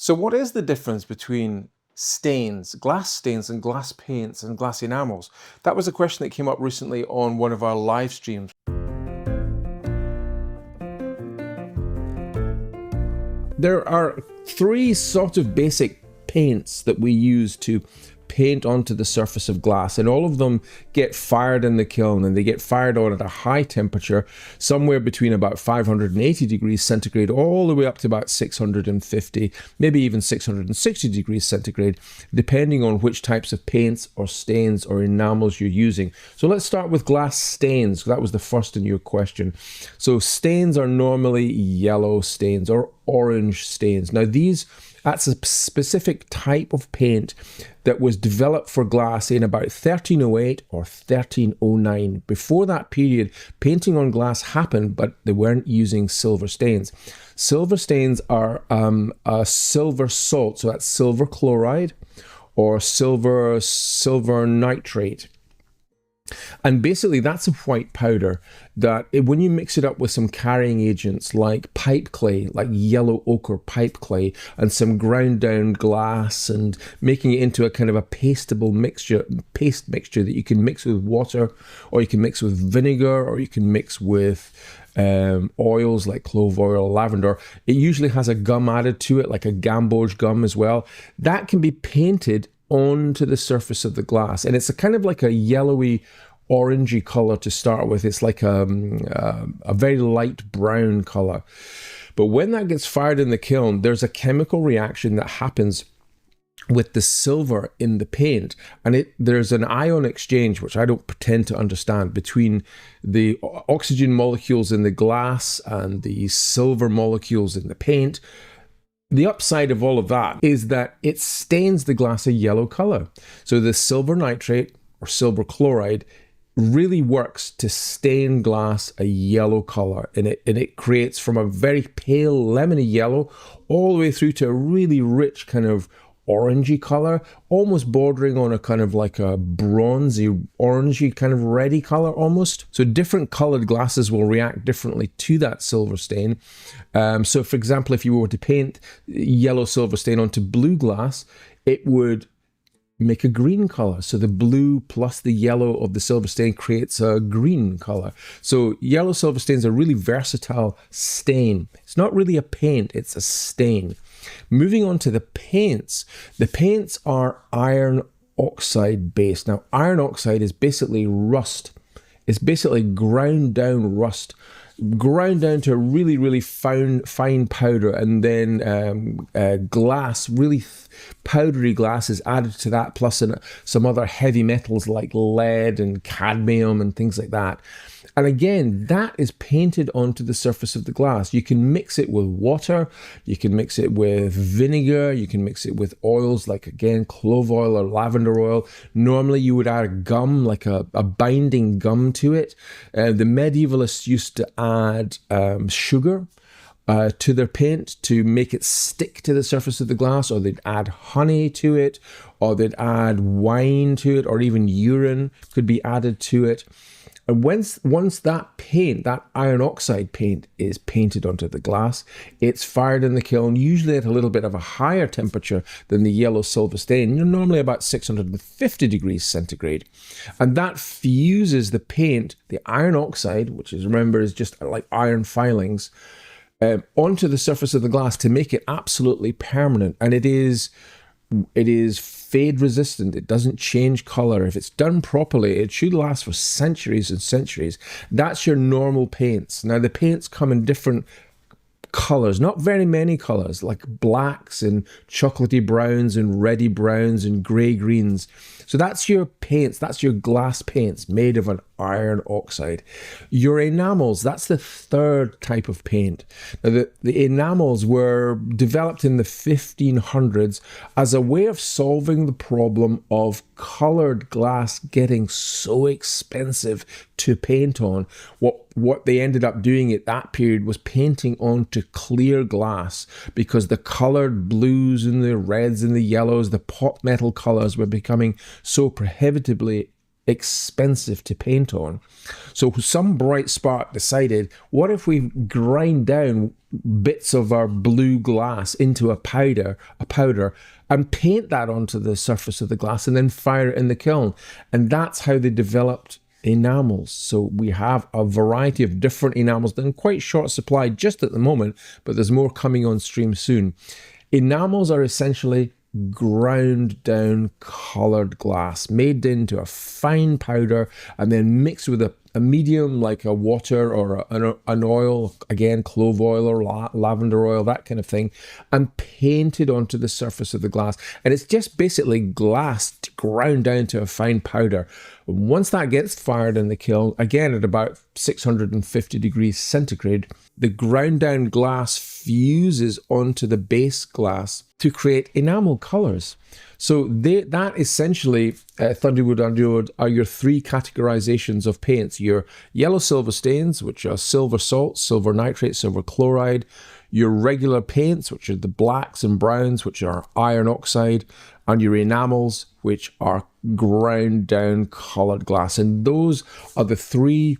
So what is the difference between stains, glass stains and glass paints and glass enamels? That was a question that came up recently on one of our live streams. There are three sort of basic paints that we use to paint onto the surface of glass, and all of them get fired in the kiln, and they get fired on at a high temperature, somewhere between about 580 degrees centigrade all the way up to about 650, maybe even 660 degrees centigrade, depending on which types of paints or stains or enamels you're using. So let's start with glass stains. That was the first in your question. So stains are normally yellow stains or orange stains. Now that's a specific type of paint that was developed for glass in about 1308 or 1309. Before that period, painting on glass happened, but they weren't using silver stains. Silver stains are a silver salt, so that's silver chloride or silver nitrate. And basically that's a white powder that when you mix it up with some carrying agents like pipe clay, like yellow ochre pipe clay, and some ground down glass, and making it into a kind of a paste mixture that you can mix with water, or you can mix with vinegar, or you can mix with oils like clove oil, lavender. It usually has a gum added to it, like a gamboge gum as well. That can be painted onto the surface of the glass, and it's a kind of like a yellowy orangey color to start with. It's like a very light brown color, but when that gets fired in the kiln, there's a chemical reaction that happens with the silver in the paint, and there's an ion exchange, which I don't pretend to understand, between the oxygen molecules in the glass and the silver molecules in the paint. The upside of all of that is that it stains the glass a yellow color. So the silver nitrate or silver chloride really works to stain glass a yellow color, and it creates from a very pale lemony yellow all the way through to a really rich kind of orangey color, almost bordering on a kind of like a bronzy, orangey kind of reddy color almost. So different colored glasses will react differently to that silver stain. So for example, if you were to paint yellow silver stain onto blue glass, it would make a green color. So the blue plus the yellow of the silver stain creates a green color. So yellow silver stain is a really versatile stain. It's not really a paint, it's a stain. Moving on to the paints are iron oxide based. Now, iron oxide is basically rust. It's basically ground down rust, ground down to a really, really fine powder, and then glass, really powdery glass is added to that, plus some other heavy metals like lead and cadmium and things like that. And again, that is painted onto the surface of the glass. You can mix it with water, you can mix it with vinegar, you can mix it with oils like, again, clove oil or lavender oil. Normally you would add a gum, like a binding gum to it. The medievalists used to add sugar to their paint to make it stick to the surface of the glass, or they'd add honey to it, or they'd add wine to it, or even urine could be added to it. And once that paint, that iron oxide paint, is painted onto the glass, it's fired in the kiln, usually at a little bit of a higher temperature than the yellow silver stain, normally about 650 degrees centigrade. And that fuses the paint, the iron oxide, which is, remember, is just like iron filings, onto the surface of the glass to make it absolutely permanent. And it is fade resistant. It doesn't change color. If it's done properly, it should last for centuries and centuries. That's your normal paints. Now, the paints come in different colors, not very many colors, like blacks and chocolatey browns and reddy browns and gray greens. So that's your paints, that's your glass paints made of an iron oxide. Your enamels, that's the third type of paint. Now, the enamels were developed in the 1500s as a way of solving the problem of colored glass getting so expensive to paint on. What they ended up doing at that period was painting onto clear glass, because the colored blues and the reds and the yellows, the pot metal colors, were becoming so prohibitively expensive to paint on. So some bright spark decided, what if we grind down bits of our blue glass into a powder, and paint that onto the surface of the glass and then fire it in the kiln? And that's how they developed enamels. So we have a variety of different enamels. They're in quite short supply just at the moment, but there's more coming on stream soon. Enamels are essentially ground down colored glass made into a fine powder and then mixed with a medium like a water or an oil, again clove oil or lavender oil, that kind of thing, and painted onto the surface of the glass. And it's just basically glass ground down to a fine powder. Once that gets fired in the kiln, again at about 650 degrees centigrade, the ground down glass fuses onto the base glass to create enamel colors. So that essentially, Thunderwood Underwood, are your three categorizations of paints. Your yellow silver stains, which are silver salt, silver nitrate, silver chloride. Your regular paints, which are the blacks and browns, which are iron oxide. And your enamels, which are ground down colored glass. And those are the three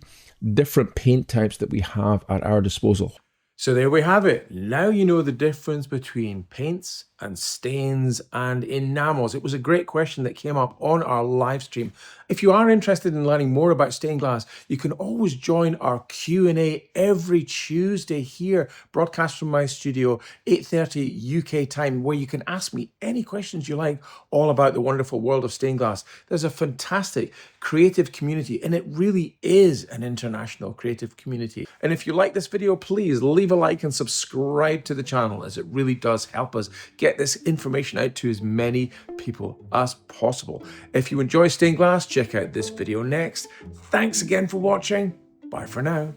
different paint types that we have at our disposal. So there we have it. Now you know the difference between paints and stains and enamels. It was a great question that came up on our live stream. If you are interested in learning more about stained glass, you can always join our Q&A every Tuesday here, broadcast from my studio, 8:30 UK time, where you can ask me any questions you like all about the wonderful world of stained glass. There's a fantastic creative community, and it really is an international creative community. And if you like this video, please leave a like and subscribe to the channel, as it really does help us get this information out to as many people as possible. If you enjoy stained glass, check out this video next. Thanks again for watching. Bye for now.